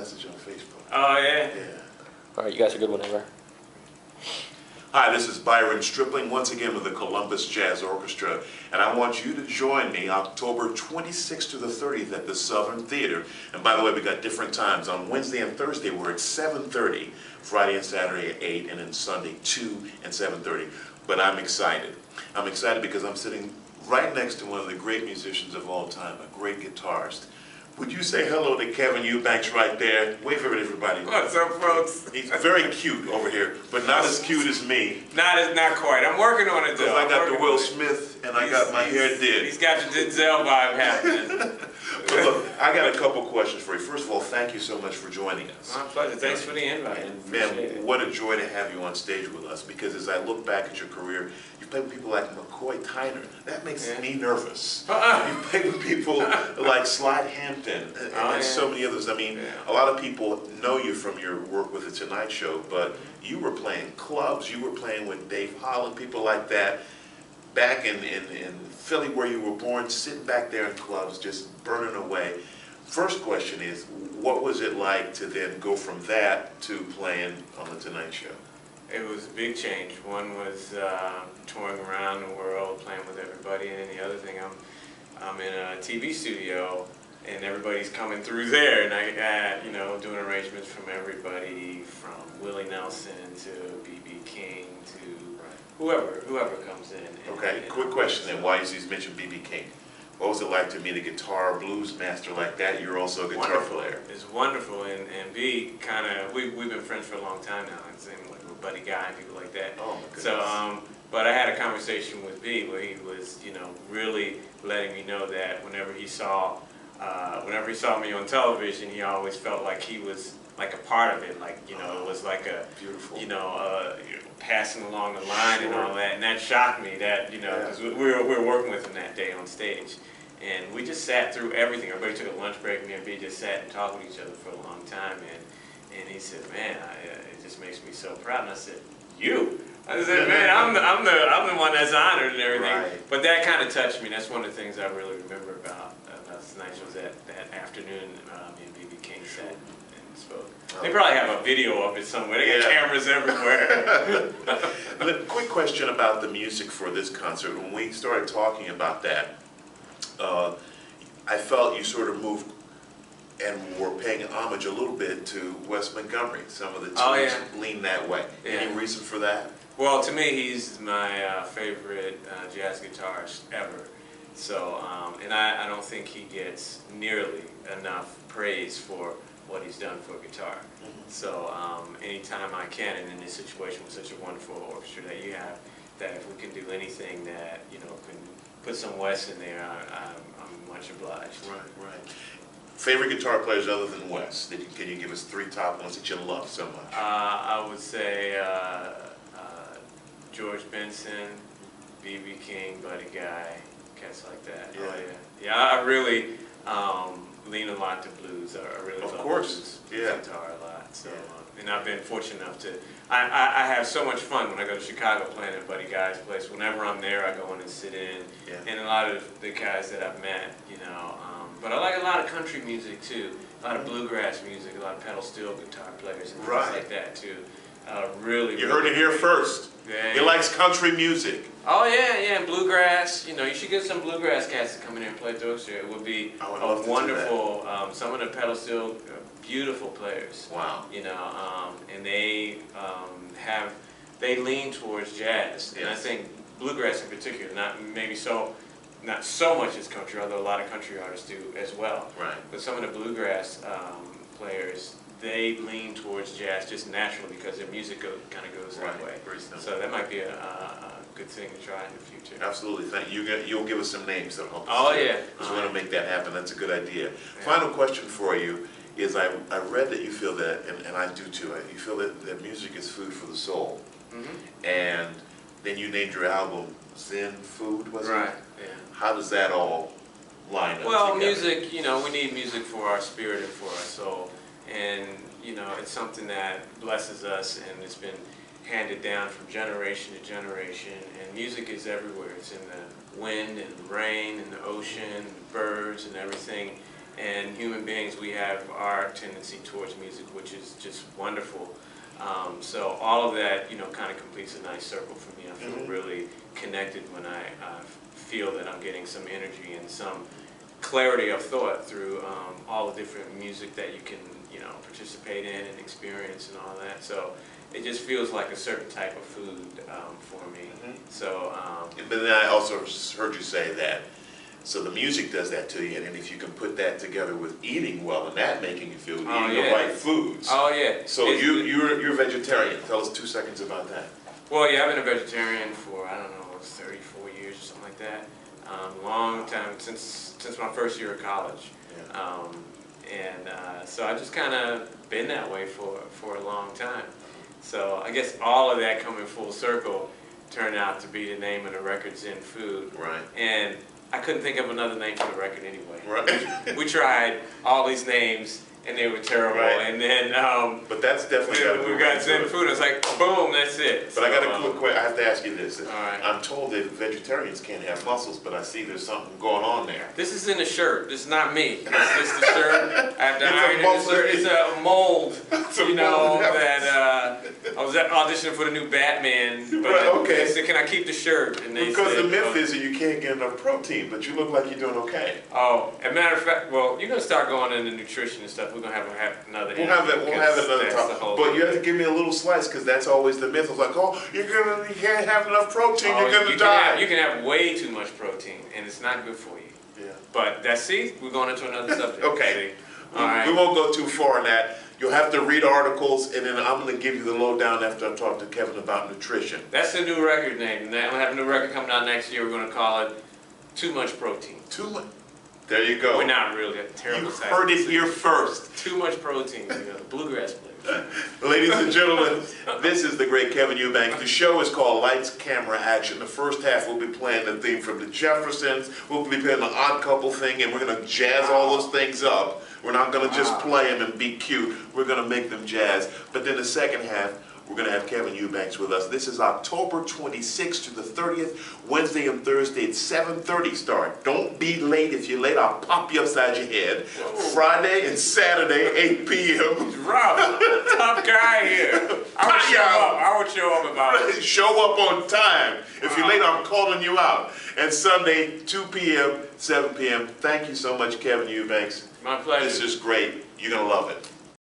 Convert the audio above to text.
message on Facebook. Oh, yeah? Yeah. All right, you guys are good whenever. Hi, this is Byron Stripling, once again with the Columbus Jazz Orchestra, and I want you to join me October 26th to the 30th at the Southern Theater. And by the way, we got different times. On Wednesday and Thursday, we're at 7:30, Friday and Saturday at 8, and then Sunday 2 and 7:30. But I'm excited. I'm excited because I'm sitting right next to one of the great musicians of all time, a great guitarist. Would you say hello to Kevin Eubanks right there? Wave for everybody. What's up, folks? He's very cute over here, but not as cute as me. Not quite. I'm working on it, though. Because I got the Will Smith and I got my hair did. He's got the Denzel vibe happening. But look, I got a couple questions for you. First of all, thank you so much for joining us. My pleasure. Thanks for the invite. And man, what a joy to have you on stage with us, because as I look back at your career, you played with people like McCoy Tyner. That makes me nervous. You played with people like Slide Hampton and so many others. I mean, a lot of people know you from your work with The Tonight Show, but you were playing clubs, you were playing with Dave Holland, people like that, back in Philly where you were born, sitting back there in clubs, just burning away. First question is, what was it like to then go from that to playing on The Tonight Show? It was a big change. One was touring around the world, playing with everybody, and then the other thing, I'm in a TV studio, and everybody's coming through there, and I, you know, doing arrangements from everybody, from Willie Nelson to B.B. King to whoever comes in. Okay, quick question then, why you mentioned B.B. King. What was it like to meet a guitar blues master like that? You're also a guitar player. It's wonderful, and B kind of, we've been friends for a long time now, and same with Buddy Guy and people like that. Oh my goodness. So, but I had a conversation with B where he was, you know, really letting me know that whenever he saw me on television, he always felt like he was like a part of it, like, you know, it was like a, beautiful, you know, passing along the line and all that, and that shocked me, that, you know, because we were working with him that day on stage, and we just sat through everything. Everybody took a lunch break, me and B just sat and talked with each other for a long time, and he said, man, it just makes me so proud, and I said, you? I said, man, I'm the one that's honored and everything. Right. But that kind of touched me. That's one of the things I really remember about Tonight Show, was that afternoon me and B.B. King sat and spoke. They probably have a video of it somewhere. They got cameras everywhere. Quick question about the music for this concert. When we started talking about that, I felt you sort of moved and were paying homage a little bit to Wes Montgomery. Some of the tunes lean that way. Any reason for that? Well, to me, he's my favorite jazz guitarist ever. So, and I don't think he gets nearly enough praise for what he's done for guitar. So, anytime I can, and in this situation with such a wonderful orchestra that you have, that if we can do anything that, you know, can put some Wes in there, I'm much obliged. Right. Favorite guitar players other than Wes? Can you give us 3 top ones that you love so much? I would say George Benson, B.B. King, Buddy Guy, cats like that. Yeah, I really lean a lot to blues. I really love blues guitar a lot. So, and I've been fortunate enough to. I have so much fun when I go to Chicago playing at Buddy Guy's place. Whenever I'm there, I go in and sit in. And a lot of the guys that I've met, you know. But I like a lot of country music too. A lot of bluegrass music, a lot of pedal steel guitar players and things like that too. You heard it here first. He likes country music. Oh yeah, bluegrass. You know, you should get some bluegrass cats to come in here and play at the orchestra. It would be a wonderful. Some of the pedal steel, beautiful players. Wow. You know, and they lean towards jazz, and I think bluegrass in particular. Not so much as country, although a lot of country artists do as well. Right. But some of the bluegrass players, they lean towards jazz just naturally because their music kind of goes that way. Very simple. So that might be a good thing to try in the future. Absolutely. Thank you. You'll give us some names that'll help us. Oh yeah. Because we want to make that happen. That's a good idea. Final question for you is: I read that you feel that, and I do too. You feel that music is food for the soul. And then you named your album Zen Food, was it? Right. Yeah. How does that all line up? Well, together? music, you know, we need music for our spirit and for our soul. And, you know, it's something that blesses us, and it's been handed down from generation to generation. And music is everywhere. It's in the wind and the rain and the ocean and the birds and everything. And human beings, we have our tendency towards music, which is just wonderful. So all of that, you know, kind of completes a nice circle for me. I feel really connected when I feel that I'm getting some energy and some clarity of thought through all the different music that you can, you know, participate in and experience and all that. So it just feels like a certain type of food for me. So. But then I also heard you say that. So the music does that to you, and then if you can put that together with eating well and that making you feel eating the right foods. Oh yeah. So you're a vegetarian. Tell us 2 seconds about that. Well, yeah, I've been a vegetarian for, I don't know, 34 years or something like that. Long time, since my first year of college. Yeah. So I just kind of been that way for a long time. So I guess all of that coming full circle turned out to be the name of the record, Zen Food. Right. And I couldn't think of another name for the record anyway. Right. We tried all these names and they were terrible. Right. And then but that's definitely we got Zen Food. It's like boom, that's it. But so, I got a quick question. I have to ask you this. All right. I'm told that vegetarians can't have muscles, but I see there's something going on there. This is in the shirt. This is not me. This is the shirt. I have to iron it's the shirt. It's a mold. You know that I was auditioning for the new Batman. But okay. They said, can I keep the shirt? And they because said, the myth is that you can't get enough protein, but you look like you're doing okay. Oh, as a matter of fact, well, you're gonna start going into nutrition and stuff. We're gonna have another. We'll have another talk. But you have to give me a little slice because that's always the myth. It's like, oh, you can't have enough protein. You're gonna die. You can have way too much protein, and it's not good for you. Yeah. But we're going into another subject. Okay. All right. We won't go too far in that. You'll have to read articles, and then I'm going to give you the lowdown after I talk to Kevin about nutrition. That's the new record name. We'll have a new record coming out next year. We're going to call it Too Much Protein. Too much. There you go. We're not really a terrible. You heard it here first. Too much protein. The bluegrass players. Ladies and gentlemen, this is the great Kevin Eubanks. The show is called Lights, Camera, Action. The first half we'll be playing the theme from the Jeffersons. We'll be playing the Odd Couple thing, and we're going to jazz all those things up. We're not going to just play them and be cute. We're going to make them jazz. But then the second half, we're going to have Kevin Eubanks with us. This is October 26th to the 30th, Wednesday and Thursday at 7:30 start. Don't be late. If you're late, I'll pop you upside your head. Whoa. Friday and Saturday, 8 p.m. Rough. Tough guy here. I would show up about it. Show up on time. If you're late, I'm calling you out. And Sunday, 2 p.m., 7 p.m. Thank you so much, Kevin Eubanks. My pleasure. This is great. You're going to love it.